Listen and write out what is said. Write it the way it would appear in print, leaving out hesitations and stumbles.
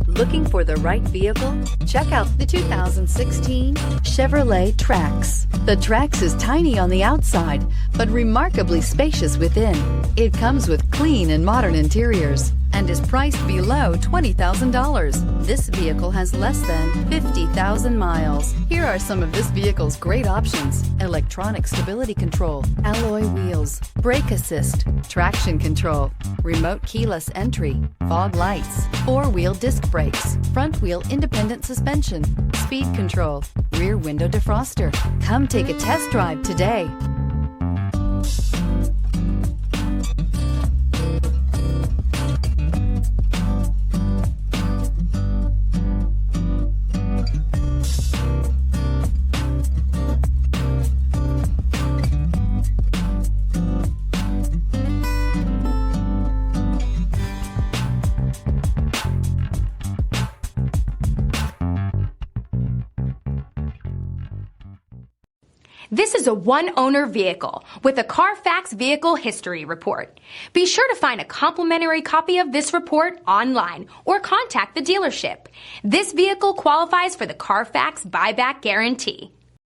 Looking for the right vehicle? Check out the 2016 Chevrolet Trax. The Trax is tiny on the outside, but remarkably spacious within. It comes with clean and modern interiors and is priced below $20,000. This vehicle has less than 50,000 miles. Here are some of this vehicle's great options: electronic stability control, alloy wheels, brake assist, traction control, remote keyless entry, fog lights, four-wheel disc brakes, front-wheel independent suspension, speed control, rear window defroster. Come take a test drive today. This is a one-owner vehicle with a Carfax Vehicle History Report. Be sure to find a complimentary copy of this report online or contact the dealership. This vehicle qualifies for the Carfax Buyback Guarantee.